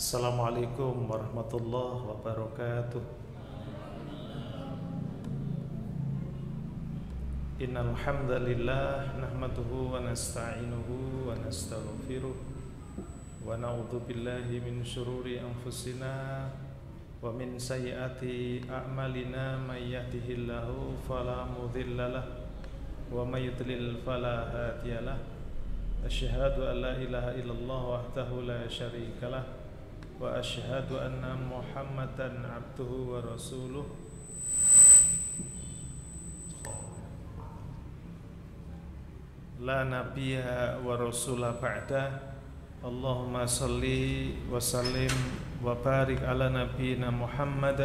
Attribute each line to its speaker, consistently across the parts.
Speaker 1: Assalamualaikum warahmatullahi wabarakatuh. Innal hamdalillah nahmaduhu wa nasta'inuhu wa nastaghfiruh wa na'udzu billahi min syururi anfusina wa min sayyiati a'malina may yahdihillahu fala mudhillalah wa may yudlil fala hadiyalah. Asyhadu an la ilaha illallah wahdahu la syarikalah wa asyhadu anna Muhammadan abduhu wa rasuluh. La nabiyya wa rasula ba'da. Allahumma salli wa sallim wa barik ala nabiyyina Muhammad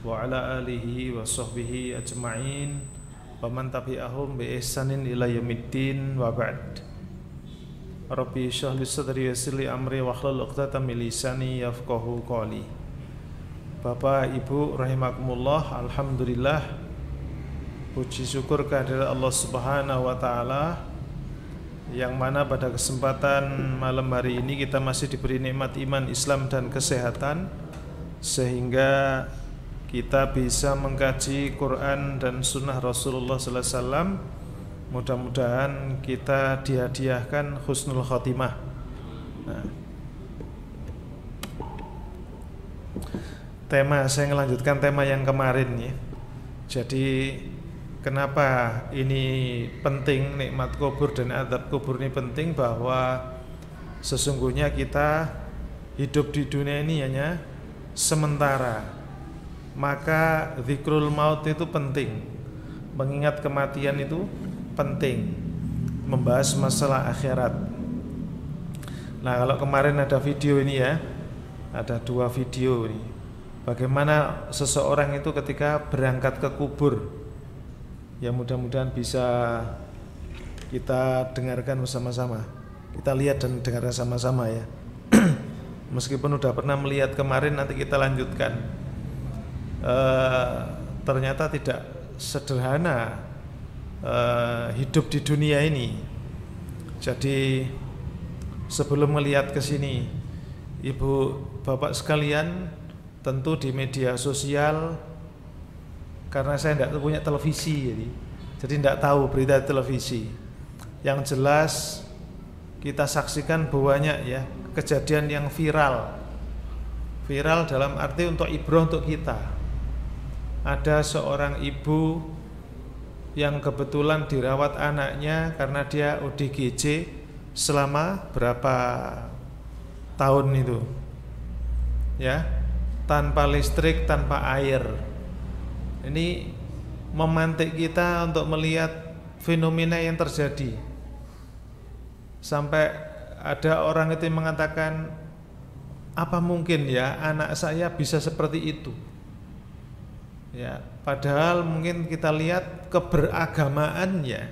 Speaker 1: wa ala alihi wa sahbihi ajma'in wa man tabi'ahum bi ihsanin ila yaumiddin wa ba'd. Rabbi shrah li sadri wa yassir li amri wahlul 'uqdatam min lisani yafqahu qawli. Bapak Ibu rahimakumullah, alhamdulillah, puji syukur kehadirat Allah Subhanahu wa taala yang mana pada kesempatan malam hari ini kita masih diberi nikmat iman, Islam dan kesehatan sehingga kita bisa mengkaji Quran dan sunnah Rasulullah sallallahu alaihi wasallam. Mudah-mudahan kita dihadiahkan husnul khotimah. Tema saya melanjutkan tema yang kemarin ya. Jadi kenapa ini penting, nikmat kubur dan azab kubur ini penting, bahwa sesungguhnya kita hidup di dunia ini hanya sementara. Maka zikrul maut itu penting. Mengingat kematian itu penting, membahas masalah akhirat. Nah, kalau kemarin ada video ini ya, ada 2 video ini. Bagaimana seseorang itu ketika berangkat ke kubur. Ya, mudah-mudahan bisa kita dengarkan bersama-sama. Kita lihat dan dengarkan sama-sama ya. Meskipun udah pernah melihat kemarin, nanti kita lanjutkan. Ternyata tidak sederhana hidup di dunia ini. Jadi sebelum melihat ke sini, ibu bapak sekalian, tentu di media sosial, karena saya tidak punya televisi, jadi tidak tahu berita televisi. Yang jelas kita saksikan banyak ya kejadian yang viral dalam arti untuk ibrah untuk kita. Ada seorang ibu yang kebetulan dirawat anaknya karena dia ODGJ selama berapa tahun itu ya, tanpa listrik, tanpa air. Ini memantik kita untuk melihat fenomena yang terjadi. Sampai ada orang itu yang mengatakan, apa mungkin ya anak saya bisa seperti itu ya, padahal mungkin kita lihat keberagamaannya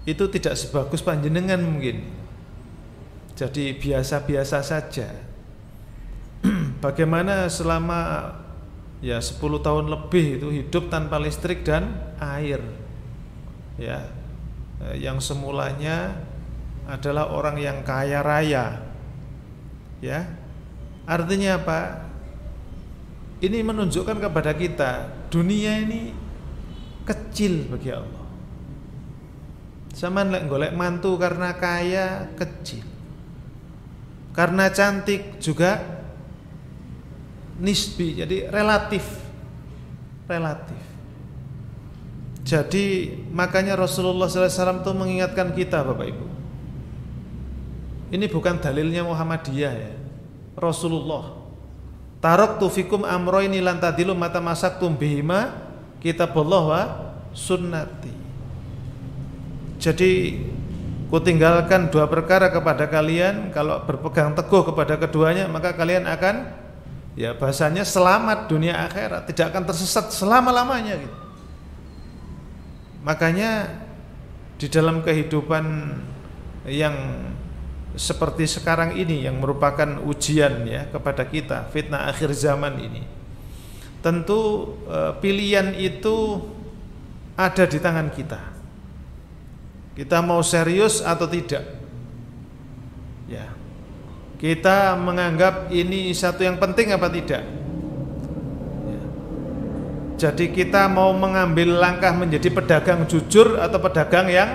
Speaker 1: itu tidak sebagus panjenengan mungkin. Jadi biasa-biasa saja. Bagaimana selama ya 10 tahun lebih itu hidup tanpa listrik dan air. Ya. Yang semulanya adalah orang yang kaya raya. Ya. Artinya apa? Ini menunjukkan kepada kita dunia ini kecil bagi Allah. Sama lek golek mantu karena kaya, kecil. Karena cantik juga nisbi, jadi relatif. Jadi makanya Rasulullah SAW itu mengingatkan kita, Bapak Ibu. Ini bukan dalilnya Muhammadiyah ya. Rasulullah, taraktu fikum amroini lan tadilu mata masaktum bihima kitabullah wa sunnati. Jadi kutinggalkan 2 perkara kepada kalian, kalau berpegang teguh kepada keduanya maka kalian akan ya bahasanya selamat dunia akhirat, tidak akan tersesat selama-lamanya gitu. Makanya di dalam kehidupan yang seperti sekarang ini yang merupakan ujian ya kepada kita, fitnah akhir zaman ini, tentu pilihan itu ada di tangan kita. Kita mau serius atau tidak. Ya. Kita menganggap ini satu yang penting apa tidak? Jadi kita mau mengambil langkah menjadi pedagang jujur atau pedagang yang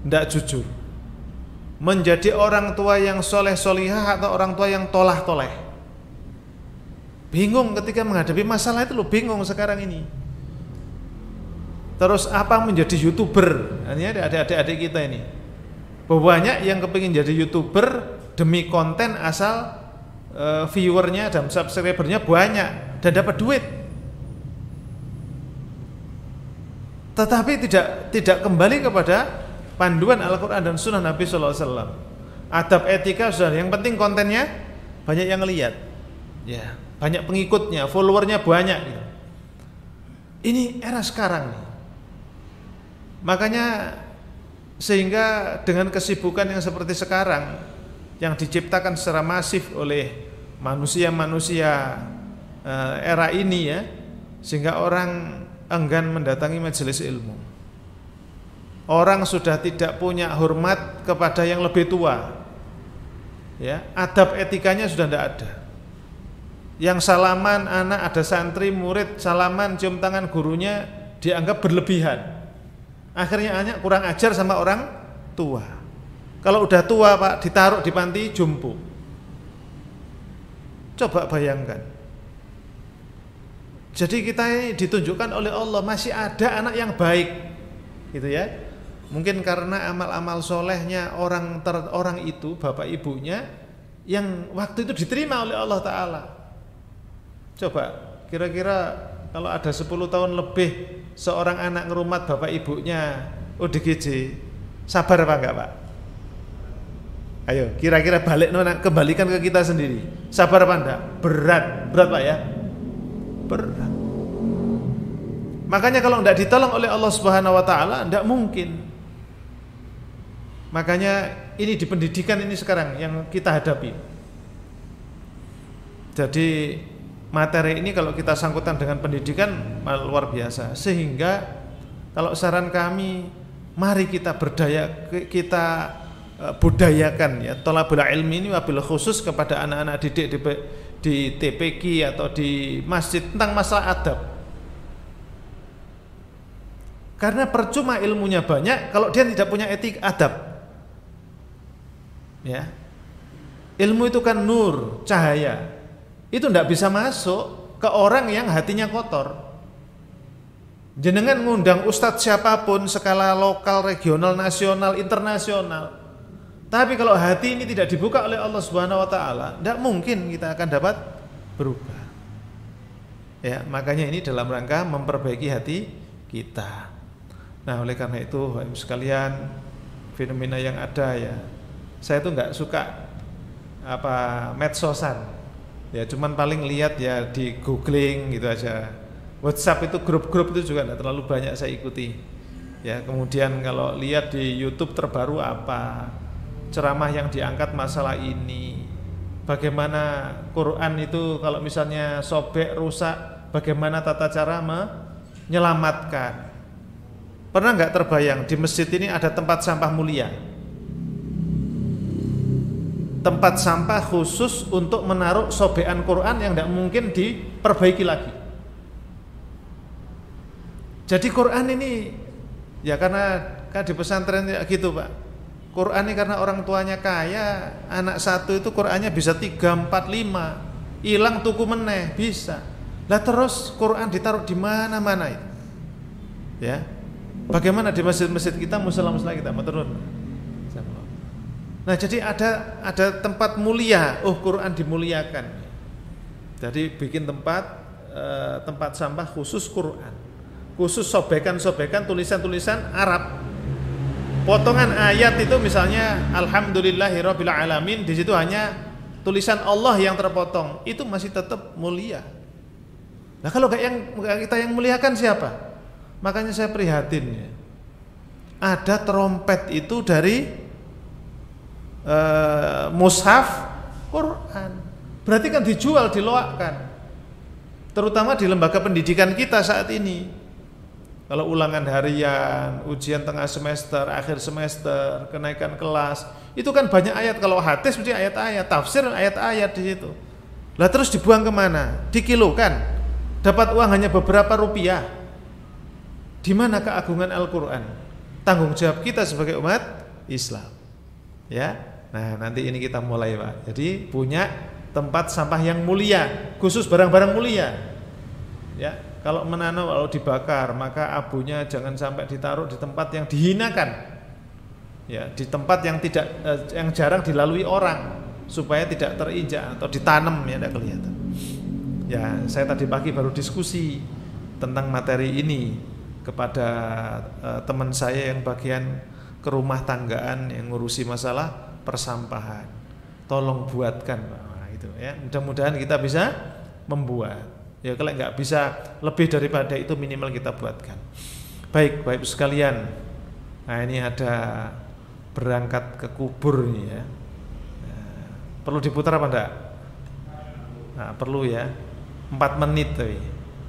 Speaker 1: tidak jujur? Menjadi orang tua yang soleh solihah atau orang tua yang tolah toleh? Bingung ketika menghadapi masalah itu, lo bingung sekarang ini. Terus apa menjadi YouTuber? Ini ada adik-adik kita ini. Banyak yang kepingin jadi YouTuber demi konten asal viewernya dan subscribernya banyak dan dapat duit. Tetapi tidak kembali kepada panduan Al-Quran dan Sunnah Nabi SAW. Adab etika sudah, yang penting kontennya banyak yang lihat, ya, banyak pengikutnya, followernya banyak. Gitu. Ini era sekarang nih. Makanya sehingga dengan kesibukan yang seperti sekarang, yang diciptakan secara masif oleh manusia-manusia era ini ya, sehingga orang enggan mendatangi majelis ilmu. Orang sudah tidak punya hormat kepada yang lebih tua, ya, adab etikanya sudah tidak ada. Yang salaman anak, ada santri murid salaman cium tangan gurunya dianggap berlebihan. Akhirnya anak kurang ajar sama orang tua. Kalau udah tua Pak, ditaruh di panti jompo. Coba bayangkan. Jadi kita ini ditunjukkan oleh Allah masih ada anak yang baik, gitu ya. Mungkin karena amal-amal solehnya orang itu, bapak ibunya, yang waktu itu diterima oleh Allah Ta'ala. Coba, kira-kira kalau ada 10 tahun lebih seorang anak ngerumat bapak ibunya ODGJ, sabar apa enggak Pak? Ayo, kira-kira kembalikan ke kita sendiri. Sabar apa enggak? Berat Pak ya? Berat. Makanya kalau enggak ditolong oleh Allah Subhanahu wa taala, enggak mungkin. Makanya ini di pendidikan ini sekarang yang kita hadapi. Jadi materi ini kalau kita sangkutan dengan pendidikan luar biasa. Sehingga kalau saran kami, mari kita budayakan ya thalabul ilmi ini wabil khusus kepada anak-anak didik di TPQ atau di masjid tentang masalah adab. Karena percuma ilmunya banyak kalau dia tidak punya etik adab. Ya. Ilmu itu kan nur, cahaya. Itu tidak bisa masuk ke orang yang hatinya kotor. Jenengan ngundang ustadz siapapun, skala lokal, regional, nasional, internasional, tapi kalau hati ini tidak dibuka oleh Allah Subhanahu wa taala, tidak mungkin kita akan dapat berubah. Ya, makanya ini dalam rangka memperbaiki hati kita. Nah, oleh karena itu, Bapak Ibu sekalian, fenomena yang ada ya, saya tuh nggak suka medsosan. Ya cuman paling lihat ya di googling gitu aja. WhatsApp itu grup-grup itu juga tidak terlalu banyak saya ikuti. Ya kemudian kalau lihat di YouTube terbaru apa, ceramah yang diangkat masalah ini, bagaimana Quran itu kalau misalnya sobek rusak, bagaimana tata cara menyelamatkan. Pernah nggak terbayang di masjid ini ada tempat sampah mulia? Tempat sampah khusus untuk menaruh sobekan Quran yang tidak mungkin diperbaiki lagi. Jadi Quran ini ya karena di pesantren gitu Pak. Quran ini karena orang tuanya kaya, anak satu itu Qurannya bisa 3, 4, 5, hilang tuku meneh bisa. Lah terus Quran ditaruh di mana-mana itu. Ya. Bagaimana di masjid-masjid kita, musala-musala kita turun. Nah jadi ada tempat mulia, Quran dimuliakan. Jadi bikin tempat sampah khusus Quran, khusus sobekan-sobekan tulisan-tulisan Arab. Potongan ayat itu misalnya Alhamdulillahirabbil alamin, di situ hanya tulisan Allah yang terpotong, itu masih tetap mulia. Nah kalau kita yang muliakan siapa? Makanya saya prihatin ya. Ada trompet itu dari mushaf Quran. Berarti kan dijual, diloakkan. Terutama di lembaga pendidikan kita saat ini. Kalau ulangan harian, ujian tengah semester, akhir semester, kenaikan kelas, itu kan banyak ayat. Kalau hadis mesti ayat-ayat, tafsir ayat-ayat di situ. Lah terus dibuang kemana? Dikilokan, dapat uang hanya beberapa rupiah. Di mana keagungan Al-Quran? Tanggung jawab kita sebagai umat Islam. Ya, nah nanti ini kita mulai Pak. Jadi punya tempat sampah yang mulia, khusus barang-barang mulia. Ya, kalau menanam, kalau dibakar, maka abunya jangan sampai ditaruh di tempat yang dihinakan. Ya, di tempat yang tidak yang jarang dilalui orang, supaya tidak terinjak atau ditanam ya tidak kelihatan. Ya, saya tadi pagi baru diskusi tentang materi ini kepada teman saya yang bagian kerumah tanggaan yang ngurusi masalah persampahan. Tolong buatkan Pak. Nah, itu ya. Mudah-mudahan kita bisa membuat. Ya kalau nggak bisa lebih daripada itu minimal kita buatkan. Baik, Bapak Ibu sekalian. Nah, ini ada berangkat ke kubur nih ya. Nah, perlu diputar apa enggak? Nah, perlu ya. 4 menit tapi.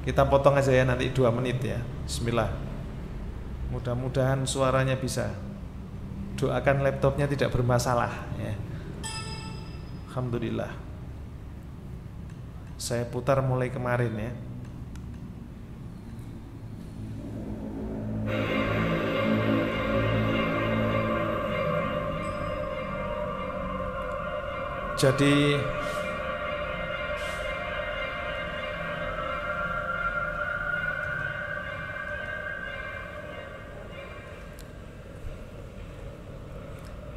Speaker 1: Kita potong aja ya nanti 2 menit ya. Bismillah. Mudah-mudahan suaranya bisa. Doakan laptopnya tidak bermasalah ya. Alhamdulillah. Saya putar mulai kemarin ya. Jadi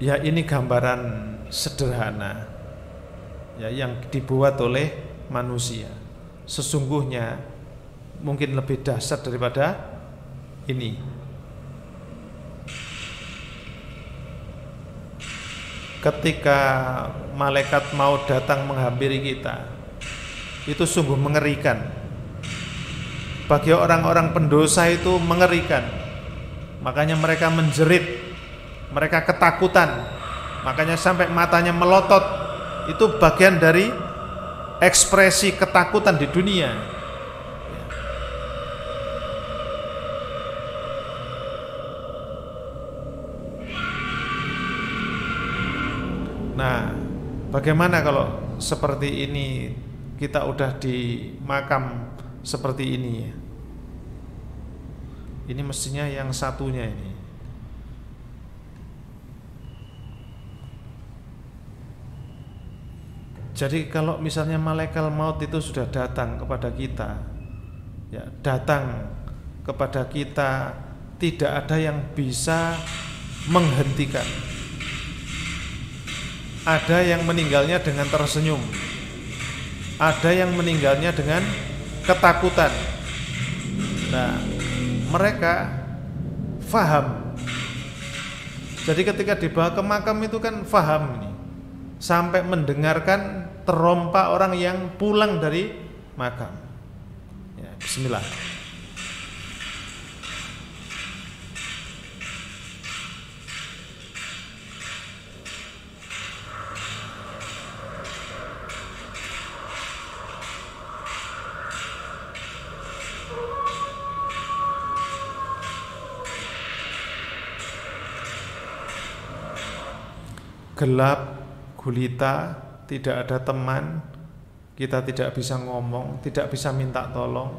Speaker 1: ya ini gambaran sederhana ya yang dibuat oleh manusia. Sesungguhnya mungkin lebih dahsyat daripada ini. Ketika malaikat maut datang menghampiri kita, itu sungguh mengerikan. Bagi orang-orang pendosa itu mengerikan. Makanya mereka menjerit, mereka ketakutan, makanya sampai matanya melotot. Itu bagian dari ekspresi ketakutan di dunia. Nah, bagaimana kalau seperti ini kita udah di makam seperti ini ya? Ini mestinya yang satunya ini. Jadi kalau misalnya malaikat maut itu sudah datang kepada kita, ya datang kepada kita, tidak ada yang bisa menghentikan. Ada yang meninggalnya dengan tersenyum, ada yang meninggalnya dengan ketakutan. Nah, mereka faham. Jadi ketika dibawa ke makam itu kan faham nih. Sampai mendengarkan terompa orang yang pulang dari makam. Ya, bismillah. Gelap gulita, tidak ada teman, kita tidak bisa ngomong, tidak bisa minta tolong,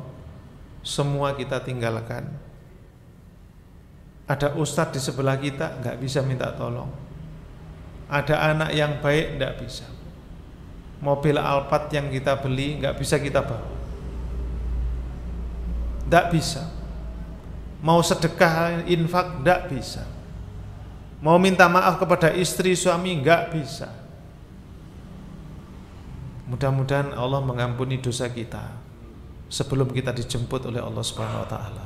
Speaker 1: semua kita tinggalkan. Ada ustadz di sebelah kita, nggak bisa minta tolong. Ada anak yang baik, nggak bisa. Mobil Alphard yang kita beli, nggak bisa kita bawa, nggak bisa. Mau sedekah, infak, nggak bisa. Mau minta maaf kepada istri, suami, nggak bisa. Mudah-mudahan Allah mengampuni dosa kita sebelum kita dijemput oleh Allah Subhanahu wa taala.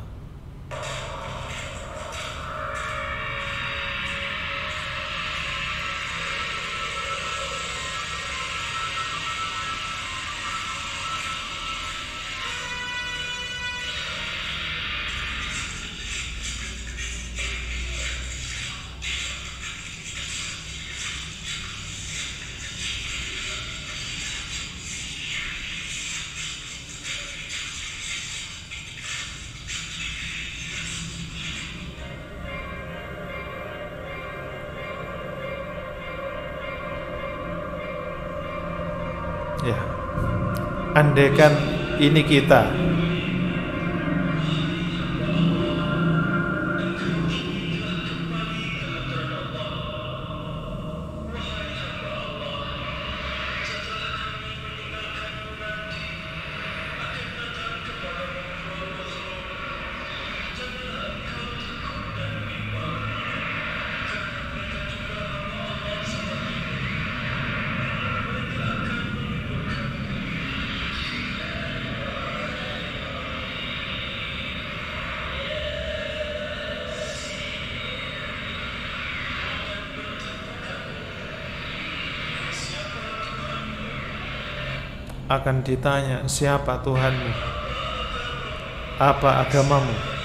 Speaker 1: andaikan ini kita. Akan ditanya, siapa Tuhanmu? Apa agamamu?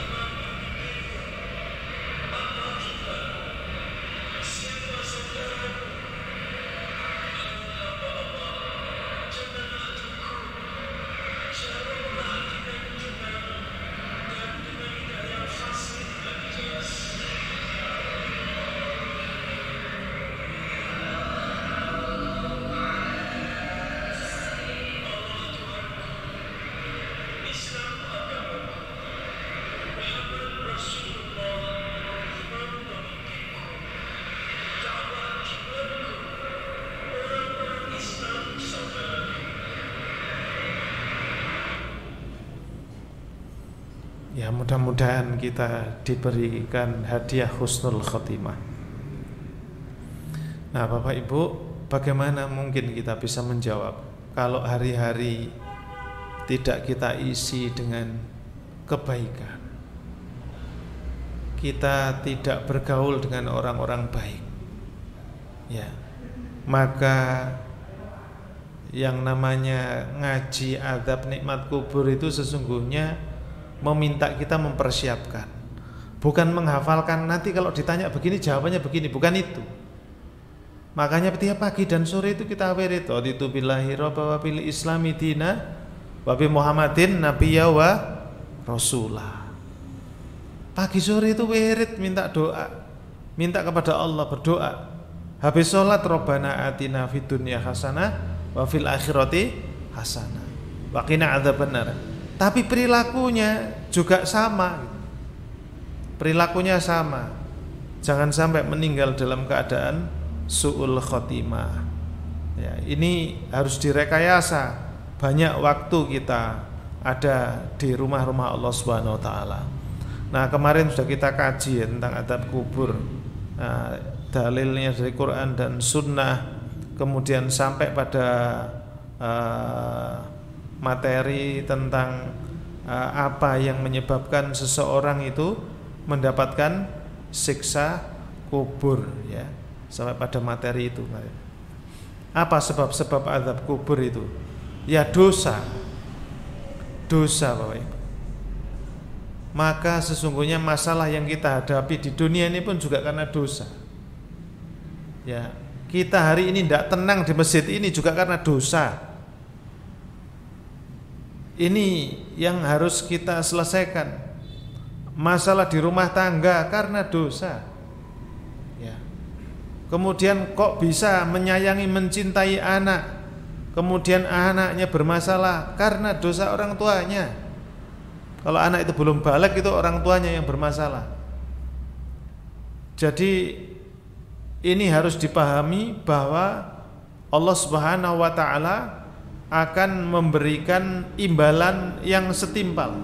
Speaker 1: Ya, mudah-mudahan kita diberikan hadiah husnul khotimah. Nah, Bapak Ibu, bagaimana mungkin kita bisa menjawab kalau hari-hari tidak kita isi dengan kebaikan? Kita tidak bergaul dengan orang-orang baik. Ya. Maka yang namanya ngaji adab nikmat kubur itu sesungguhnya meminta kita mempersiapkan, bukan menghafalkan nanti kalau ditanya begini jawabannya begini, bukan itu. Makanya tiap pagi dan sore itu kita wirid, itu billahi rabba wa bil islami dina wa bi muhammadin nabiyya wa rasulah. Pagi sore itu wirid, minta doa, minta kepada Allah, berdoa. Habis sholat, Rabbana atina fid dunya hasanah wa fil akhirati hasanah wa qina adzabannar. Tapi perilakunya juga sama. Perilakunya sama. Jangan sampai meninggal dalam keadaan su'ul khotimah. Ya, ini harus direkayasa. Banyak waktu kita ada di rumah-rumah Allah Subhanahu wa taala. Nah, kemarin sudah kita kaji tentang adab kubur. Nah, dalilnya dari Quran dan Sunnah. Kemudian sampai pada materi tentang apa yang menyebabkan seseorang itu mendapatkan siksa kubur, ya, sampai pada materi itu. Apa sebab-sebab azab kubur itu? Ya dosa, Bapak Ibu. Maka sesungguhnya masalah yang kita hadapi di dunia ini pun juga karena dosa. Ya, kita hari ini tidak tenang di masjid ini juga karena dosa. Ini yang harus kita selesaikan. Masalah di rumah tangga karena dosa. Ya. Kemudian kok bisa menyayangi, mencintai anak, kemudian anaknya bermasalah karena dosa orang tuanya. Kalau anak itu belum balik, itu orang tuanya yang bermasalah. Jadi ini harus dipahami bahwa Allah Subhanahu wa taala akan memberikan imbalan yang setimpal.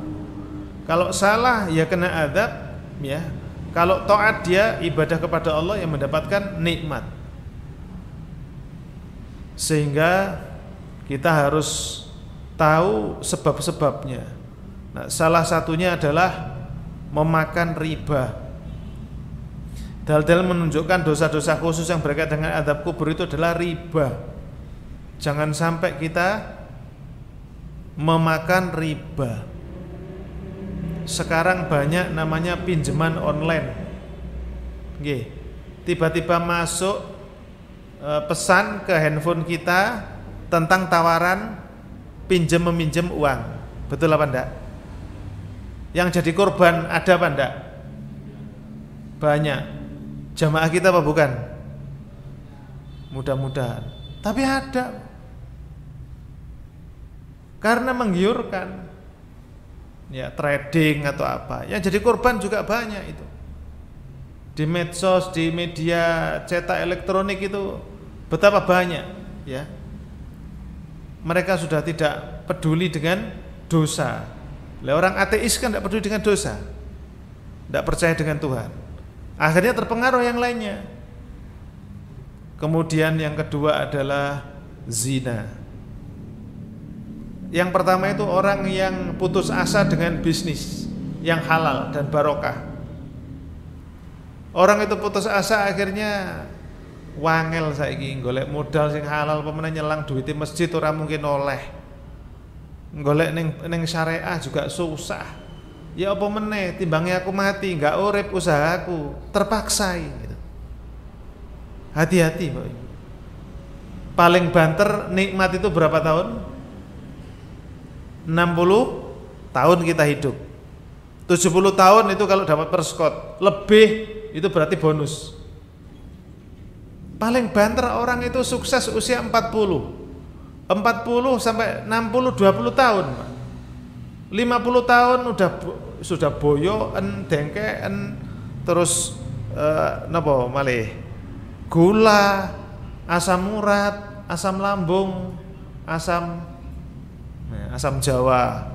Speaker 1: Kalau salah ya kena azab, ya. Kalau taat dia ibadah kepada Allah yang mendapatkan nikmat. Sehingga kita harus tahu sebab-sebabnya. Nah, salah satunya adalah memakan riba. Dalil menunjukkan dosa-dosa khusus yang berkaitan dengan azab kubur itu adalah riba. Jangan sampai kita memakan riba. Sekarang banyak namanya pinjaman online. Nggih. Tiba-tiba masuk pesan ke handphone kita tentang tawaran pinjam meminjam uang. Betul apa enggak? Yang jadi korban ada apa enggak? Banyak. Jamaah kita apa bukan? Mudah-mudahan. Tapi ada. karena menggiurkan. Ya, trading atau apa. Yang jadi korban juga banyak itu. Di medsos, di media cetak elektronik itu betapa banyak, ya. Mereka sudah tidak peduli dengan dosa. Orang ateis kan tidak peduli dengan dosa, tidak percaya dengan Tuhan. Akhirnya terpengaruh yang lainnya. Kemudian yang kedua adalah zina. Yang pertama itu orang yang putus asa dengan bisnis yang halal dan barokah. Orang itu putus asa akhirnya wangel saiki golek modal sing halal pemene nyelang duit masjid ora mungkin oleh. Golek ning syariah juga susah. Ya apa meneh timbangnya aku mati enggak urip usahaku, terpaksa gitu. Hati-hati, Pak. Paling banter nikmat itu berapa tahun? 60 tahun kita hidup. 70 tahun itu kalau dapat perskot, lebih itu berarti bonus. Paling banter orang itu sukses usia 40 sampai 60 20 tahun. 50 tahun sudah boyoen, dengkeen, terus napa malih? Gula, asam urat, asam lambung, asam Jawa,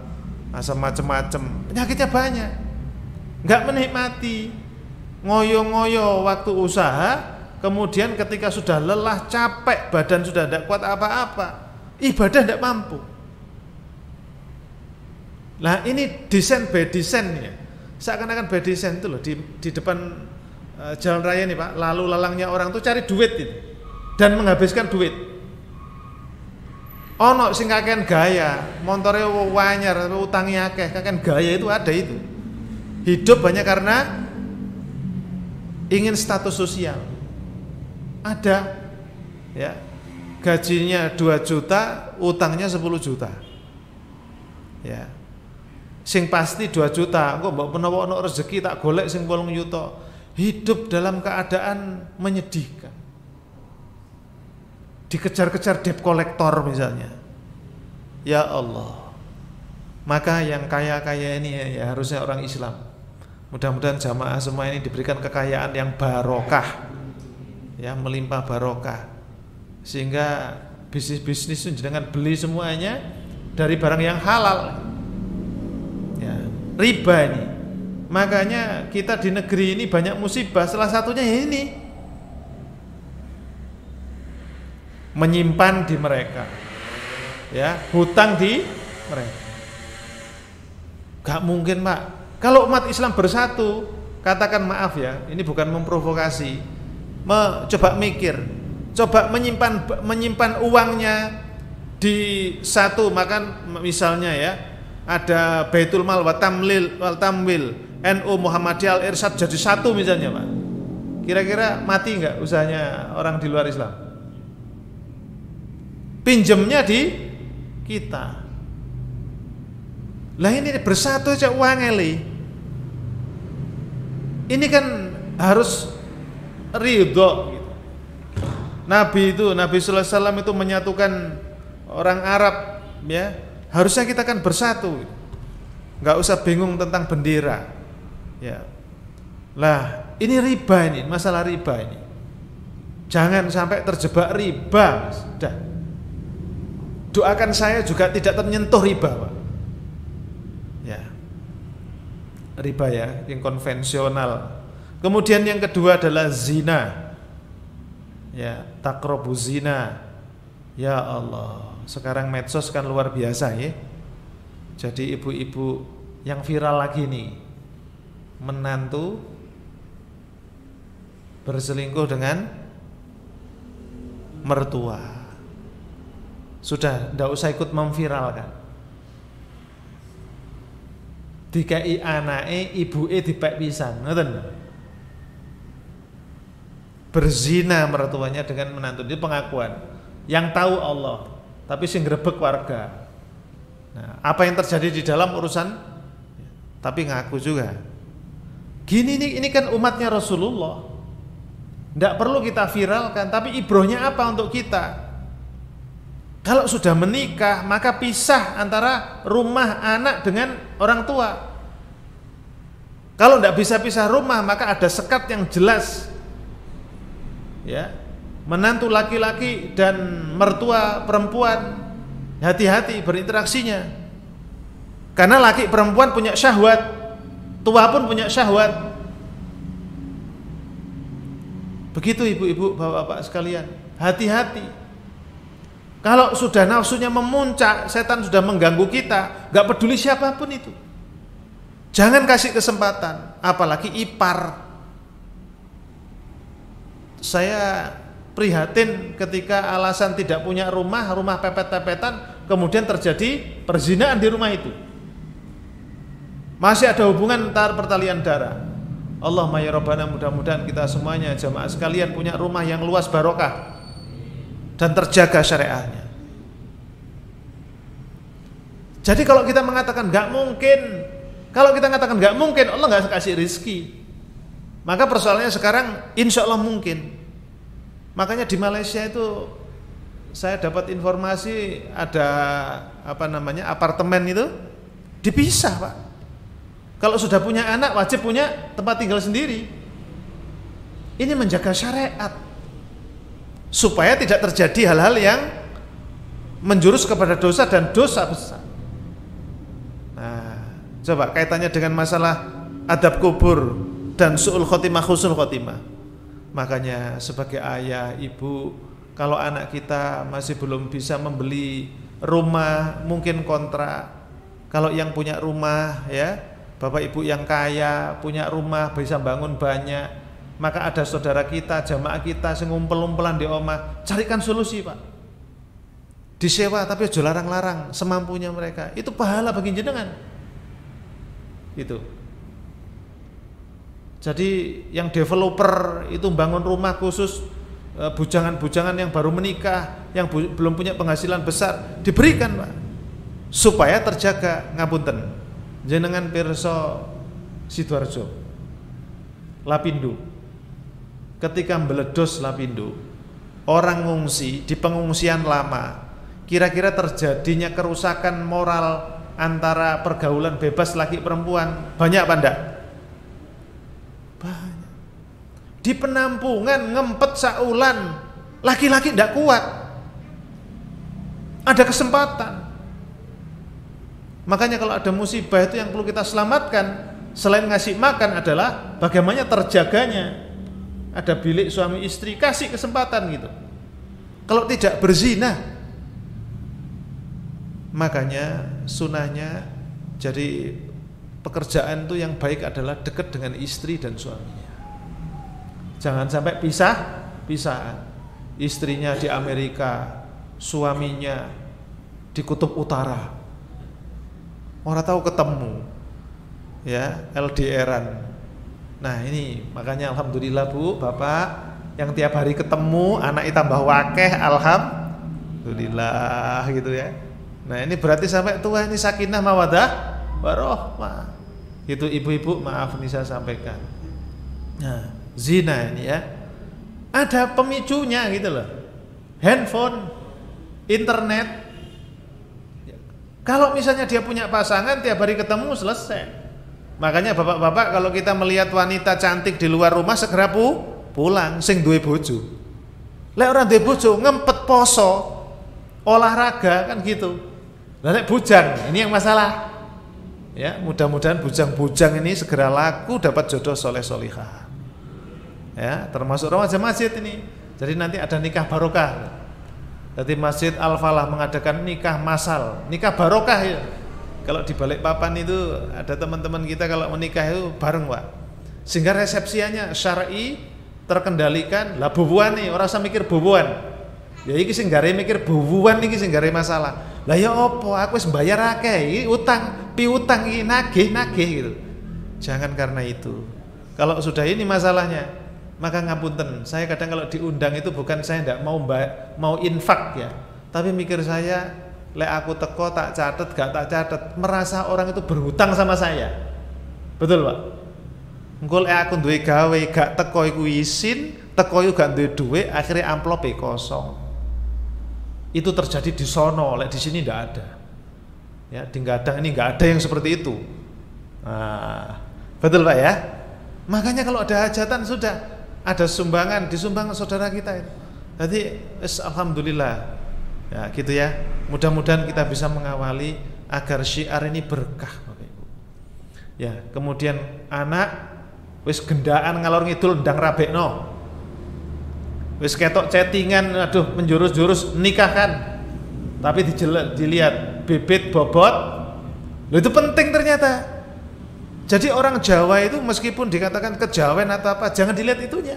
Speaker 1: asam macem-macem, penyakitnya banyak. Enggak menikmati, ngoyo-ngoyo waktu usaha, kemudian ketika sudah lelah, capek, badan sudah tidak kuat apa-apa, ibadah tidak mampu. Nah ini desain by desain ya, seakan-akan by desain itu loh di depan jalan raya nih Pak, lalu lalangnya orang tuh cari duit itu dan menghabiskan duit. Ono sing kakean gaya, montore wanyar, utangnya akeh, kakean gaya itu ada itu. Hidup hanya karena ingin status sosial. Ada ya. Gajinya 2 juta, utangnya 10 juta. Ya. Sing pasti 2 juta, engko mbok menawa ono rezeki tak golek sing 8 juta. Hidup dalam keadaan menyedihkan. Dikejar-kejar debt collector misalnya. Ya Allah. Maka yang kaya-kaya ini ya harusnya orang Islam. Mudah-mudahan jamaah semua ini diberikan kekayaan yang barokah. Ya, melimpah barokah. Sehingga bisnis-bisnis itu jangan beli semuanya dari barang yang halal. Ya, riba ini. Makanya kita di negeri ini banyak musibah, salah satunya ini. Menyimpan di mereka, ya, hutang di mereka. Gak mungkin Pak. Kalau umat Islam bersatu, katakan maaf ya, ini bukan memprovokasi. Coba mikir, coba menyimpan uangnya di satu, makan misalnya ya, ada Baitul Mal wa Tamwil NU Muhammadiyah Al Irsyad jadi satu misalnya Pak. Kira-kira mati nggak usahanya orang di luar Islam? Pinjemnya di kita. Lah ini bersatu aja wangeli. Ini kan harus ridho gitu. Nabi sallallahu alaihi wasallam itu menyatukan orang Arab ya. Harusnya kita kan bersatu. Enggak usah bingung tentang bendera. Ya. Lah, ini riba ini, masalah riba ini. Jangan sampai terjebak riba, Sudah. Doakan saya juga tidak ternyentuh riba, Pak. Ya. Riba ya, yang konvensional. Kemudian yang kedua adalah zina. Ya, taqrabu zina. Ya Allah, sekarang medsos kan luar biasa ya. Jadi ibu-ibu yang viral lagi nih, menantu berselingkuh dengan mertua. Sudah tidak usah ikut memviralkan. Dikai anake ibuke dipek pisan, ngoten. Berzina mertuanya dengan menantu, itu pengakuan. Yang tahu Allah, tapi sing grebek warga. Nah, apa yang terjadi di dalam urusan tapi ngaku juga. Gini ini kan umatnya Rasulullah. Tidak perlu kita viralkan, tapi ibrohnya apa untuk kita? Kalau sudah menikah, maka pisah antara rumah anak dengan orang tua. Kalau tidak bisa pisah rumah, maka ada sekat yang jelas. Ya, menantu laki-laki dan mertua perempuan, hati-hati berinteraksinya. Karena laki perempuan punya syahwat, tua pun punya syahwat. Begitu ibu-ibu, bapak-bapak sekalian, hati-hati. Kalau sudah nafsunya memuncak, setan sudah mengganggu kita, gak peduli siapapun itu, jangan kasih kesempatan, apalagi ipar. Saya prihatin ketika alasan tidak punya rumah pepet-pepetan, kemudian terjadi perzinaan di rumah itu. Masih ada hubungan antar pertalian darah. Allahumma ya Rabbana, mudah-mudahan kita semuanya jamaah sekalian punya rumah yang luas barokah dan terjaga syariahnya. Jadi kalau kita mengatakan nggak mungkin, Allah nggak kasih rizki. Maka persoalannya sekarang insya Allah mungkin. Makanya di Malaysia itu saya dapat informasi ada apartemen itu dipisah, Pak. Kalau sudah punya anak wajib punya tempat tinggal sendiri. Ini menjaga syariat supaya tidak terjadi hal-hal yang menjurus kepada dosa dan dosa besar. Nah, coba kaitannya dengan masalah adab kubur dan su'ul khotimah, husnul khotimah. Makanya sebagai ayah, ibu, kalau anak kita masih belum bisa membeli rumah, mungkin kontrak. Kalau yang punya rumah, ya, bapak ibu yang kaya, punya rumah, bisa bangun banyak, maka ada saudara kita, jamaah kita sing ngumpel-umpelan di omah, carikan solusi, Pak. Disewa tapi aja larang-larang, semampunya mereka. Itu pahala bagi jenengan. Itu. Jadi yang developer itu bangun rumah khusus bujangan-bujangan yang baru menikah, yang belum punya penghasilan besar, diberikan, Pak, supaya terjaga. Ngapunten, jenengan pirsa Sidoarjo, Lapindo, ketika meledos Lapindo, orang ngungsi di pengungsian lama, kira-kira terjadinya kerusakan moral antara pergaulan bebas laki perempuan banyak apa enggak? Banyak. Di penampungan ngempet saulan, laki-laki enggak kuat, ada kesempatan. Makanya kalau ada musibah itu yang perlu kita selamatkan selain ngasih makan adalah bagaimana terjaganya. Ada bilik suami istri, kasih kesempatan gitu. Kalau tidak berzina, makanya sunahnya, jadi pekerjaan itu yang baik adalah dekat dengan istri dan suaminya. Jangan sampai pisahan. Istrinya di Amerika, suaminya di kutub utara, orang tahu ketemu, ya, LDRan. Nah ini makanya alhamdulillah Bu, Bapak yang tiap hari ketemu, anak tambah wakeh, alhamdulillah gitu ya. Nah ini berarti sampai tua ini sakinah mawadah warohmah. Itu ibu-ibu, maaf nih saya sampaikan. Nah zina ini ya, ada pemicunya gitu loh. Handphone, internet. Kalau misalnya dia punya pasangan, tiap hari ketemu, selesai. Makanya bapak-bapak kalau kita melihat wanita cantik di luar rumah, segera pulang, sing duwe bojo. Lek orang duwe bojo ngempet poso, olahraga kan gitu. Lah nek bujang, ini yang masalah. Ya, mudah-mudahan bujang-bujang ini segera laku, dapat jodoh soleh solihah. Ya, termasuk remaja masjid ini. Jadi nanti ada nikah barokah. Jadi Masjid Al-Falah mengadakan nikah masal, nikah barokah ya. Kalau di Balikpapan itu ada teman-teman kita kalau menikah itu bareng, Pak. Sehingga resepsianya syar'i, terkendalikan. Lah boboan nih, orang usah mikir boboan. Ya iki sing gare mikir boboan iki sing gare masalah. Lah ya opo, aku wis bayar akeh, iki utang, piutang iki nagih gitu. Jangan karena itu. Kalau sudah ini masalahnya, maka ngapunten. Saya kadang kalau diundang itu bukan saya ndak mau infak ya, tapi mikir saya, lek aku teko tak catet gak tak catet, merasa orang itu berhutang sama saya. Betul, Pak? Engko lek aku duwe gawe gak teko iku isin, teko iku gak duwe duit, akhirnya amplope kosong. itu terjadi di sono, di sini tidak ada. Ya, di Gadang ini nggak ada yang seperti itu. Nah, betul Pak ya. Makanya kalau ada hajatan sudah ada sumbangan, disumbang saudara kita itu. Jadi alhamdulillah. Ya, gitu ya. Mudah-mudahan kita bisa mengawali agar syiar ini berkah Bapak Ibu. Ya, kemudian anak wis gendaan ngalor ngidul ndang rabekno. Wis ketok chattingan, aduh menjurus-jurus nikahkan. Tapi dilihat bibit bobot. Loh, itu penting ternyata. Jadi orang Jawa itu meskipun dikatakan kejawen atau apa, jangan dilihat itunya.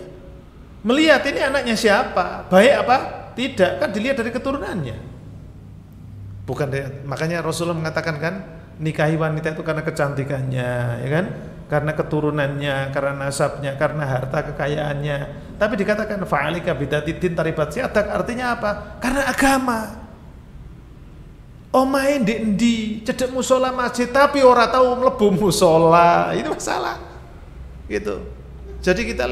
Speaker 1: Melihat ini anaknya siapa, baik apa tidak, kan dilihat dari keturunannya. Bukan makanya Rasulullah mengatakan kan, nikahi wanita itu karena kecantikannya, ya kan? Karena keturunannya, karena nasabnya, karena harta kekayaannya. Tapi dikatakan fa'alika bidatidin taribat siadak, artinya apa? Karena agama. Omahe ndek endi, cedek musola masjid tapi ora tahu mlebu musola, itu masalah. Gitu. Jadi kita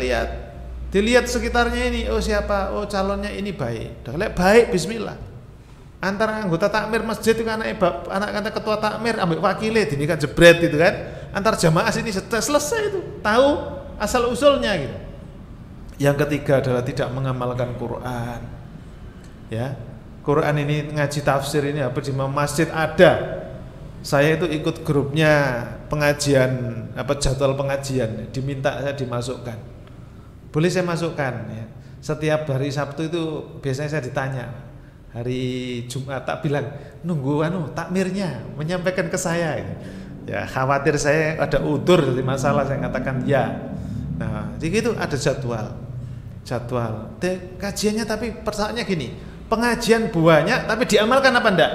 Speaker 1: dilihat sekitarnya ini, oh siapa? Oh calonnya ini baik. Lek baik bismillah. Antara anggota takmir masjid itu anak ketua takmir ambil wakile dinikah jebret itu kan. Antar jamaah sini selesai itu. Tahu asal usulnya gitu. Yang ketiga adalah tidak mengamalkan Quran. Ya. Quran ini ngaji tafsir ini apa di masjid ada. Saya itu ikut grupnya pengajian jadwal pengajian, diminta saya dimasukkan. Boleh saya masukkan ya. Setiap hari Sabtu itu biasanya saya ditanya. Hari Jumat tak bilang nunggu takmirnya menyampaikan ke saya. Ya khawatir saya ada udur dari masalah, saya katakan ya. Nah, jadi itu ada jadwal. Kajiannya tapi persoalannya gini. Pengajian banyak tapi diamalkan apa enggak?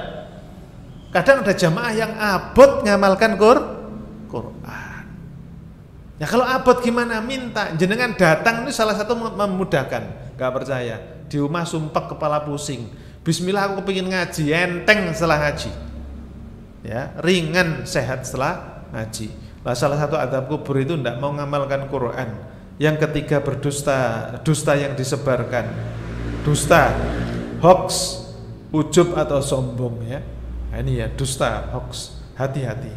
Speaker 1: Kadang ada jamaah yang abot ngamalkan Quran. Ya kalau abot gimana? Minta jenengan datang itu salah satu memudahkan. Enggak percaya? Di rumah sumpek kepala pusing. Bismillah aku kepingin ngaji, enteng setelah ngaji. Ya, ringan sehat setelah ngaji. Lah salah satu adab kubur itu enggak mau ngamalkan Quran. Yang ketiga dusta yang disebarkan. Dusta, hoax, ujub atau sombong ya. Nah, ini ya dusta, hoax. Hati-hati.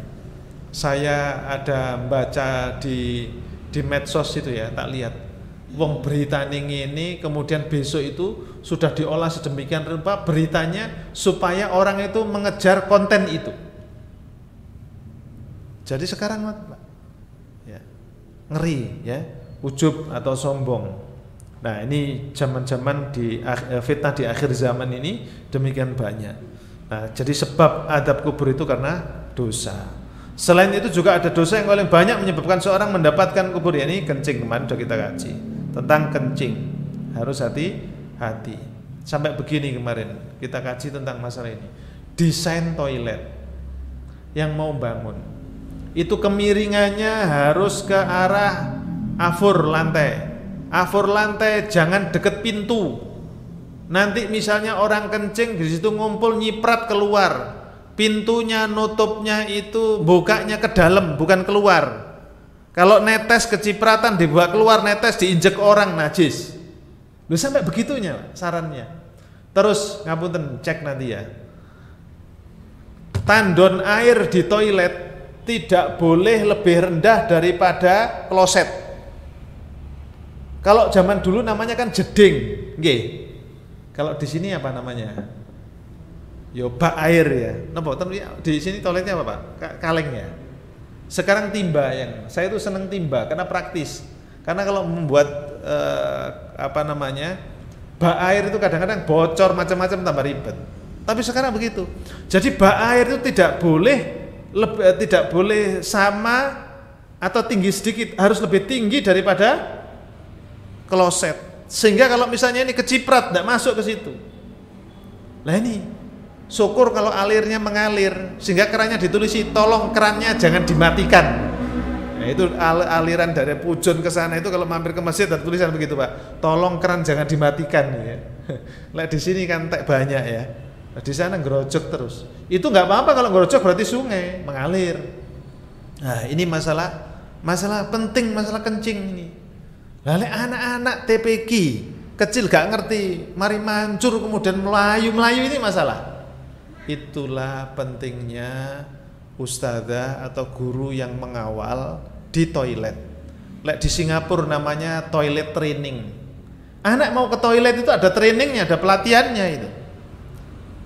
Speaker 1: Saya ada baca di medsos itu ya, tak lihat. Wong berita ini kemudian besok itu sudah diolah sedemikian rupa beritanya supaya orang itu mengejar konten itu. Jadi sekarang Pak, ya, ngeri ya, ujub atau sombong. Nah ini zaman-zaman fitnah di akhir zaman ini demikian banyak. Nah jadi sebab adab kubur itu karena dosa. Selain itu juga ada dosa yang paling banyak menyebabkan seorang mendapatkan kubur. Ya, ini kencing, kemarin sudah kita kaji tentang kencing. Harus hati-hati. Sampai begini kemarin kita kaji tentang masalah ini. Desain toilet yang mau bangun itu kemiringannya harus ke arah afur lantai. Afur lantai jangan deket pintu. Nanti misalnya orang kencing di situ ngumpul nyiprat keluar. Pintunya nutupnya itu bukanya ke dalam bukan keluar. Kalau netes kecipratan dibawa keluar, netes diinjek orang najis. Lu sampai begitunya sarannya. Terus ngapunten cek nanti ya. Tandon air di toilet tidak boleh lebih rendah daripada kloset. Kalau zaman dulu namanya kan jeding, nggih. Kalau di sini apa namanya? Yo bak air ya. Napa di sini toiletnya apa, Pak? Kaleng ya. Sekarang timba yang saya itu seneng timba karena praktis. Karena kalau membuat bak air itu kadang-kadang bocor macam-macam tambah ribet. Tapi sekarang begitu. Jadi bak air itu tidak boleh sama atau tinggi sedikit, harus lebih tinggi daripada kloset. Sehingga kalau misalnya ini keciprat tidak masuk ke situ. Lah ini syukur kalau alirnya mengalir sehingga kerannya ditulisi tolong kerannya jangan dimatikan. Nah, itu aliran dari pujon ke sana itu kalau mampir ke masjid ada tulisan begitu Pak. Tolong keran jangan dimatikan ya. Lah di sini kan banyak ya. Nah, di sana ngerojok terus. Itu nggak apa-apa kalau ngerojok berarti sungai mengalir. Nah, ini masalah penting, masalah kencing ini. Lalu anak-anak TPQ kecil gak ngerti, mari mancur kemudian melayu ini masalah. Itulah pentingnya ustadzah atau guru yang mengawal di toilet. Lek di Singapura namanya toilet training. Anak mau ke toilet itu ada trainingnya, ada pelatihannya itu.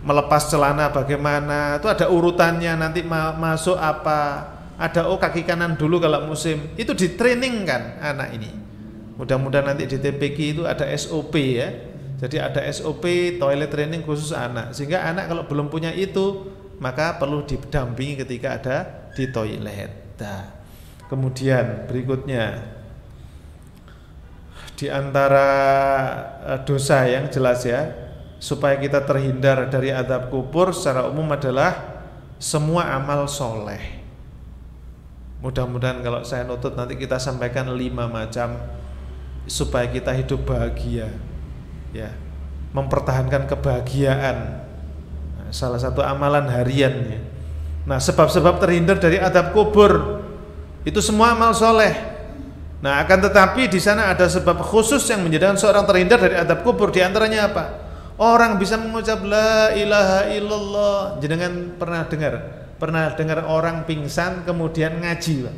Speaker 1: Melepas celana bagaimana, itu ada urutannya, nanti masuk apa, ada kaki kanan dulu kalau musim. Itu di training kan anak ini. Mudah-mudahan nanti di TPQ itu ada SOP ya. Jadi ada SOP toilet training khusus anak. Sehingga anak kalau belum punya itu, maka perlu didampingi ketika ada di toilet. Nah, kemudian berikutnya, di antara dosa yang jelas ya, supaya kita terhindar dari azab kubur secara umum adalah semua amal soleh. Mudah-mudahan kalau saya nutut nanti kita sampaikan 5 macam supaya kita hidup bahagia, ya, mempertahankan kebahagiaan. Nah, salah satu amalan hariannya. Nah, sebab-sebab terhindar dari azab kubur itu semua amal soleh. Nah, akan tetapi di sana ada sebab khusus yang menjadikan seorang terhindar dari azab kubur. Di antaranya apa? Orang bisa mengucap la ilaha illallah. Jenengan pernah dengar orang pingsan kemudian ngaji, Pak?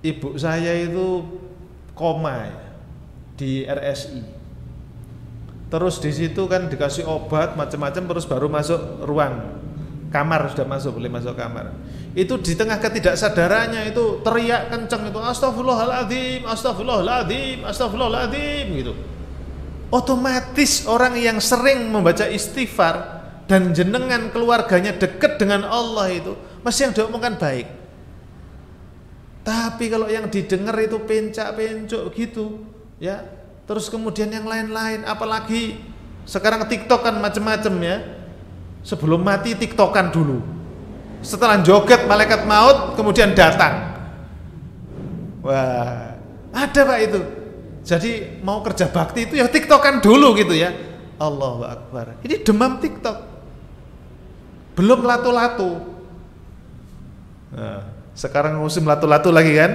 Speaker 1: Ibu saya itu koma ya, di RSI. Terus di situ kan dikasih obat macam-macam, terus baru masuk ruang kamar, sudah boleh masuk kamar. Itu di tengah ketidaksadarannya itu teriak kencang itu, astagfirullahaladzim, astagfirullahaladzim, astagfirullahaladzim gitu. Otomatis orang yang sering membaca istighfar dan jenengan keluarganya dekat dengan Allah itu masih yang diomongkan baik. Tapi kalau yang didengar itu pencak-pencuk gitu, ya. Terus kemudian yang lain-lain, apalagi sekarang TikTok kan macam-macam ya. Sebelum mati TikTokan dulu. Setelah joget malaikat maut kemudian datang. Wah, ada Pak itu. Jadi mau kerja bakti itu ya TikTokan dulu gitu ya. Allahu Akbar. Ini demam TikTok. Belum lato-lato. Nah, sekarang musim lato-lato lagi kan.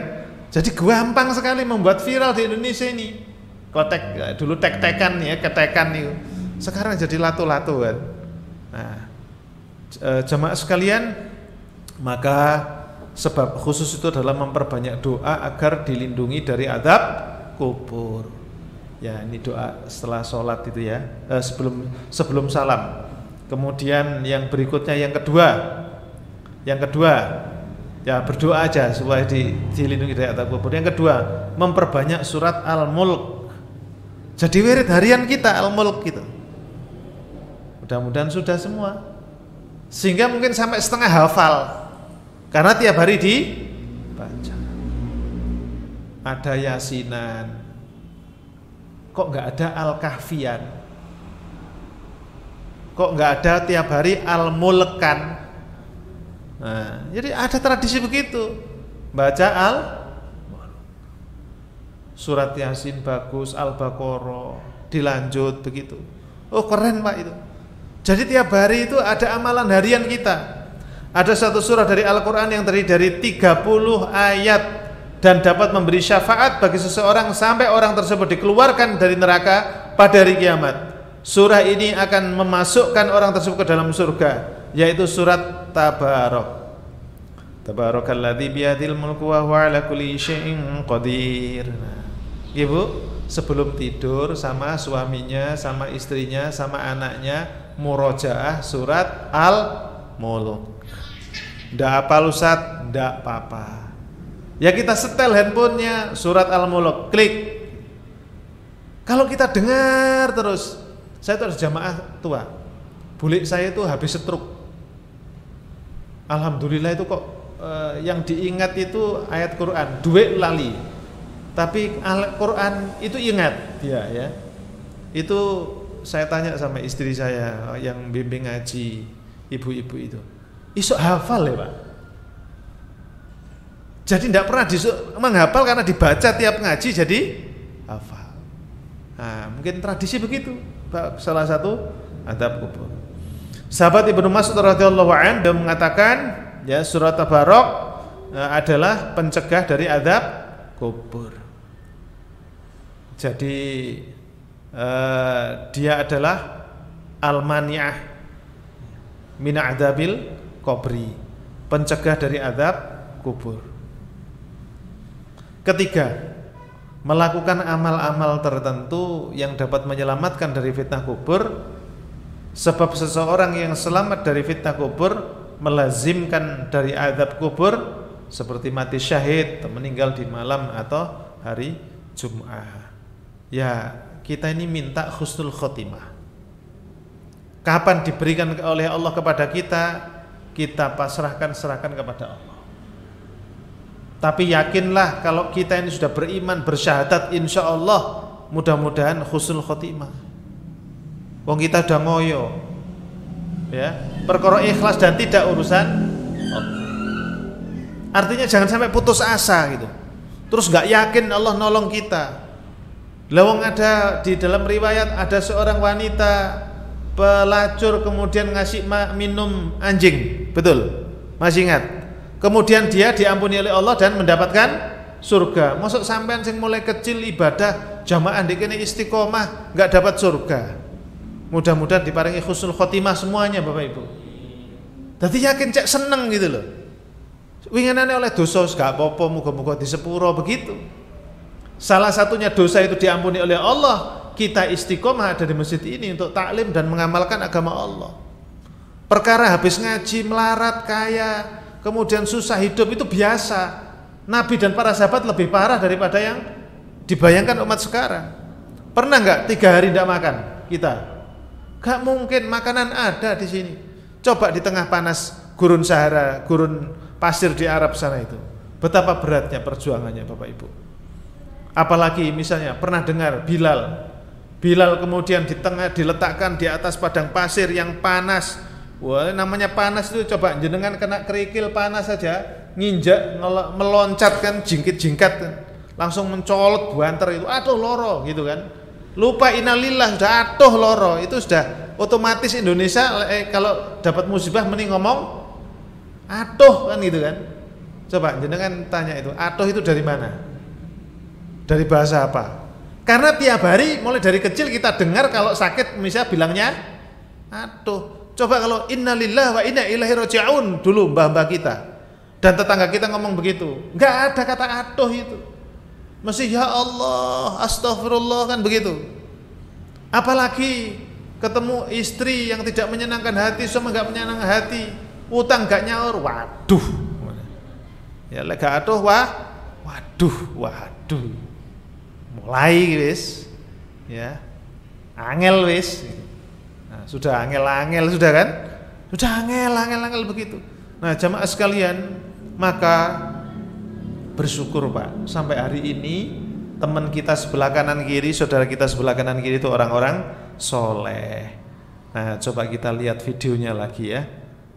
Speaker 1: Jadi gampang sekali membuat viral di Indonesia ini. Kalau dulu tek-tekan ya, ketekan itu. Sekarang jadi lato-lato kan. Nah, jamaah sekalian, maka sebab khusus itu adalah memperbanyak doa agar dilindungi dari azab kubur. Ya, ini doa setelah sholat itu ya, sebelum salam. Kemudian yang berikutnya yang kedua, ya berdoa aja supaya dilindungi dari azab kubur. Yang kedua, memperbanyak surat Al-Mulk. Jadi wirid harian kita Al-Mulk gitu. Mudah-mudahan sudah semua. Sehingga mungkin sampai setengah hafal. Karena tiap hari dibaca. Ada Yasinan. Kok enggak ada Al-Kahfian? Kok enggak ada tiap hari Al-Mulkan? Nah, jadi ada tradisi begitu. Baca surat Yasin bagus, Al-Baqarah, dilanjut begitu. Oh, keren Pak itu. Jadi tiap hari itu ada amalan harian kita. Ada satu surah dari Al-Quran yang terdiri dari 30 ayat dan dapat memberi syafaat bagi seseorang sampai orang tersebut dikeluarkan dari neraka pada hari kiamat. Surah ini akan memasukkan orang tersebut ke dalam surga, yaitu surat Tabarok. Tabarakalladzi biyadil mulku wa huwa ala kulli syai'in qadir. Ibu sebelum tidur sama suaminya, sama istrinya, sama anaknya murojaah surat Al-Mulk. Ndak hafal Ustaz, ndak apa-apa. Ya kita setel handphonenya surat Al-Mulk, klik. Kalau kita dengar terus, saya itu harus jamaah tua. Bule saya itu habis stroke. Alhamdulillah itu kok yang diingat itu ayat Quran, duit lali. Tapi Al-Quran itu ingat dia ya. Itu saya tanya sama istri saya yang bimbing ngaji, ibu-ibu itu. Isok hafal ya Pak. Jadi tidak pernah menghafal karena dibaca tiap ngaji jadi hafal. Nah, mungkin tradisi begitu. Salah satu adab kubur. Sahabat Ibnu Mas'ud radhiyallahu anhu mengatakan, ya surat Tabarok adalah pencegah dari adab kubur. Jadi dia adalah al-mani'ah min adzabil qabri, pencegah dari azab kubur. Ketiga, melakukan amal-amal tertentu yang dapat menyelamatkan dari fitnah kubur. Sebab seseorang yang selamat dari fitnah kubur melazimkan dari azab kubur, seperti mati syahid, meninggal di malam atau hari Jum'ah. Ya, kita ini minta husnul khotimah. Kapan diberikan oleh Allah kepada kita, kita serahkan kepada Allah. Tapi yakinlah kalau kita ini sudah beriman, bersyahadat, insya Allah mudah-mudahan husnul khotimah. Wong kita udah ngoyo, ya, perkara ikhlas dan tidak urusan Allah. Artinya jangan sampai putus asa gitu, terus nggak yakin Allah nolong kita. Lawang ada di dalam riwayat ada seorang wanita pelacur kemudian ngasih minum anjing, betul? Masih ingat? Kemudian dia diampuni oleh Allah dan mendapatkan surga. Masuk sampean sing mulai kecil ibadah jamaah dikene istiqomah nggak dapat surga. Mudah-mudahan diparingi husnul khotimah semuanya Bapak Ibu. Dadi yakin cek seneng gitu loh. Winginane oleh dosa gak apa-apa, muga-muga disepuro begitu. Salah satunya dosa itu diampuni oleh Allah, kita istiqomah ada di masjid ini untuk taklim dan mengamalkan agama Allah. Perkara habis ngaji melarat kaya, kemudian susah hidup itu biasa. Nabi dan para sahabat lebih parah daripada yang dibayangkan umat sekarang. Pernah nggak 3 hari tidak makan kita? Gak mungkin, makanan ada di sini. Coba di tengah panas gurun Sahara, gurun pasir di Arab sana itu, betapa beratnya perjuangannya Bapak Ibu. Apalagi misalnya pernah dengar Bilal kemudian di tengah diletakkan di atas padang pasir yang panas. Wah, namanya panas itu, coba jenengan kena kerikil panas saja, nginjak meloncat kan, jingkit-jingkat kan, langsung mencolot buanter itu, aduh loro gitu kan. Lupa innalillah, sudah aduh loro, itu sudah otomatis Indonesia kalau dapat musibah mending ngomong aduh kan gitu kan. Coba jenengan tanya itu, aduh itu dari mana? Dari bahasa apa? Karena tiap hari mulai dari kecil kita dengar kalau sakit misalnya bilangnya aduh. Coba kalau innalillah wa inna ilaihi raji'un dulu mbah-mbah kita dan tetangga kita ngomong begitu, enggak ada kata aduh itu. Mesti ya Allah, astagfirullah kan begitu. Apalagi ketemu istri yang tidak menyenangkan hati, suami enggak menyenangkan hati, utang enggak nyaur, waduh. Ya lek gak aduh waduh. Mulai wis. Ya. Angel wis. Nah, sudah angel sudah kan? Sudah angel begitu. Nah, jamaah sekalian, maka bersyukur Pak, sampai hari ini teman kita sebelah kanan kiri, saudara kita sebelah kanan kiri itu orang-orang soleh. Nah, coba kita lihat videonya lagi ya.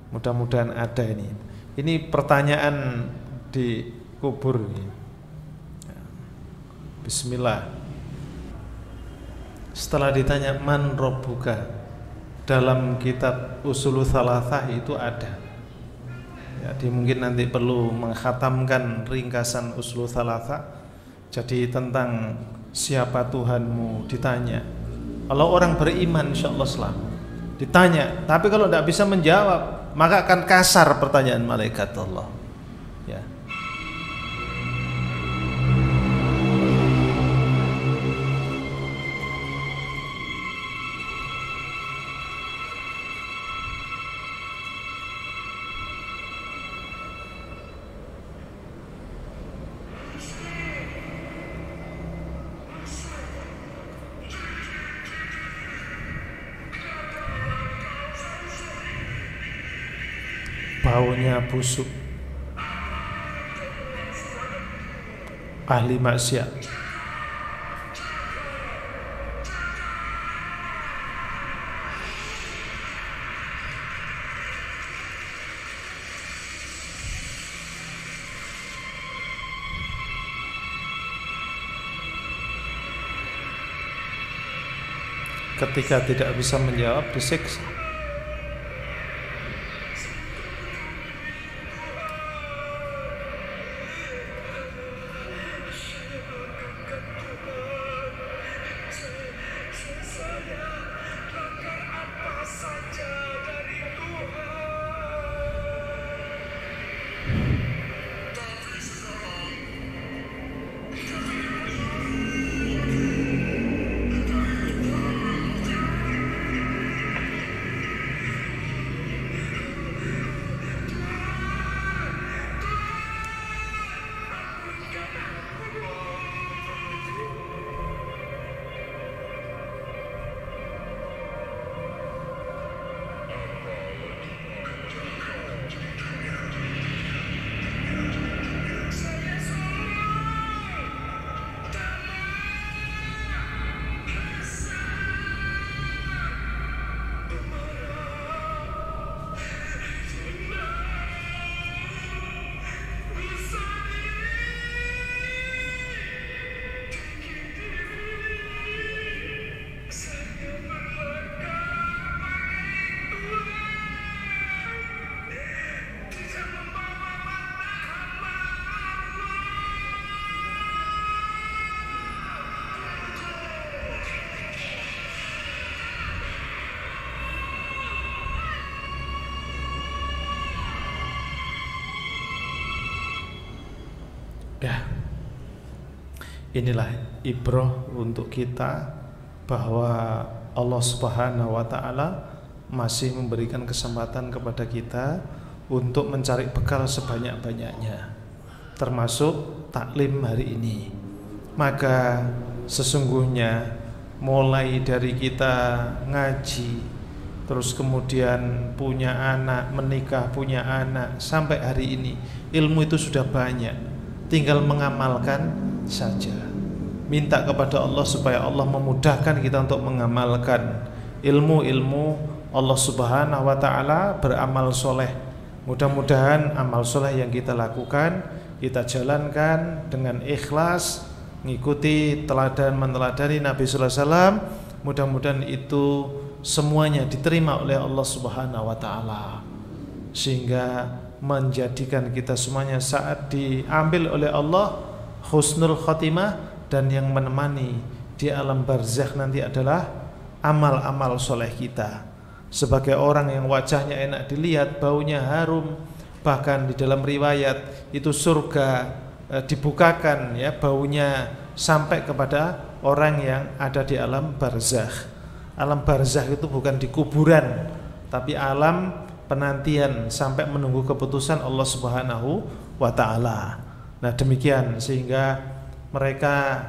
Speaker 1: Mudah-mudahan ada ini. Ini pertanyaan di kubur ini. Bismillah. Setelah ditanya man rabbuka, dalam kitab Ushulul Thalathah itu ada. Jadi mungkin nanti perlu mengkhatamkan ringkasan Ushulul Thalathah. Jadi tentang siapa Tuhanmu ditanya. Kalau orang beriman insyaallah selamat. Ditanya, tapi kalau tidak bisa menjawab, maka akan kasar pertanyaan malaikat Allah. Ya. Baunya busuk, ahli maksiat. Ketika tidak bisa menjawab, disiksa. Ya, inilah ibrah untuk kita bahwa Allah Subhanahu wa Ta'ala masih memberikan kesempatan kepada kita untuk mencari bekal sebanyak-banyaknya, termasuk taklim hari ini. Maka sesungguhnya mulai dari kita ngaji, terus kemudian punya anak, menikah, punya anak, sampai hari ini ilmu itu sudah banyak, tinggal mengamalkan saja. Minta kepada Allah supaya Allah memudahkan kita untuk mengamalkan ilmu-ilmu Allah Subhanahu wa Ta'ala, beramal soleh. Mudah-mudahan amal soleh yang kita lakukan, kita jalankan dengan ikhlas, ngikuti teladan meneladani Nabi sallallahu alaihi wasallam. Mudah-mudahan itu semuanya diterima oleh Allah Subhanahu wa Ta'ala, sehingga menjadikan kita semuanya saat diambil oleh Allah husnul khatimah. Dan yang menemani di alam barzakh nanti adalah amal-amal soleh kita. Sebagai orang yang wajahnya enak dilihat, baunya harum, bahkan di dalam riwayat itu surga dibukakan, ya, baunya sampai kepada orang yang ada di alam barzakh. Alam barzakh itu bukan di kuburan, tapi alam penantian sampai menunggu keputusan Allah Subhanahu wa Ta'ala. Nah, demikian sehingga mereka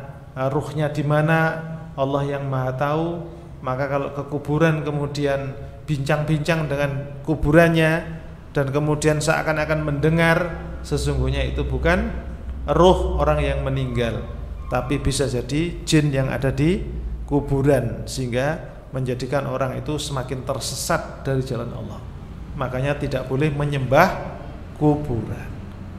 Speaker 1: ruhnya di mana Allah yang Maha tahu. Maka kalau ke kuburan kemudian bincang-bincang dengan kuburannya dan kemudian seakan-akan mendengar, sesungguhnya itu bukan ruh orang yang meninggal, tapi bisa jadi jin yang ada di kuburan, sehingga menjadikan orang itu semakin tersesat dari jalan Allah. Makanya tidak boleh menyembah kuburan.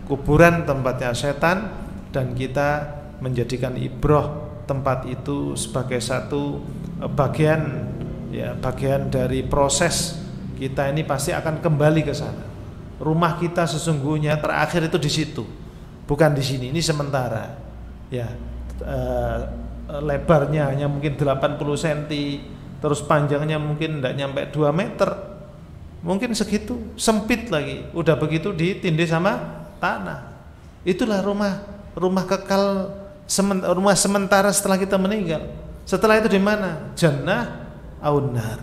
Speaker 1: Kuburan tempatnya setan, dan kita menjadikan ibrah tempat itu sebagai satu bagian, ya, bagian dari proses kita ini pasti akan kembali ke sana. Rumah kita sesungguhnya terakhir itu di situ, bukan di sini. Ini sementara, ya. Lebarnya hanya mungkin 80 cm, terus panjangnya mungkin tidak nyampe 2 meter, mungkin segitu, sempit lagi. Udah begitu ditindih sama tanah. Itulah rumah kekal, rumah sementara setelah kita meninggal. Setelah itu di mana? Jannah aun nar,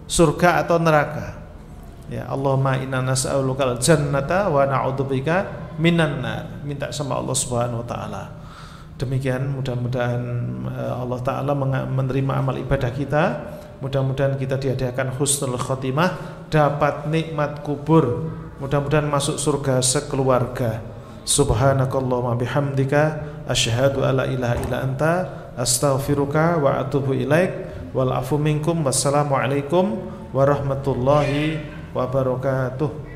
Speaker 1: surga atau neraka. Ya, Allahumma inna nas'alukal jannata wa na'udzubika minan nar. Minta sama Allah Subhanahu wa Ta'ala. Demikian, mudah-mudahan Allah Ta'ala menerima amal ibadah kita. Mudah-mudahan kita dihadiahkan husnul khotimah, dapat nikmat kubur, mudah-mudahan masuk surga sekeluarga. Subhanakallahumma bihamdika asyhadu alla ilaha illa anta astaghfiruka wa atubu ilaik. Wal afu minkum. Wassalamualaikum warahmatullahi wabarakatuh.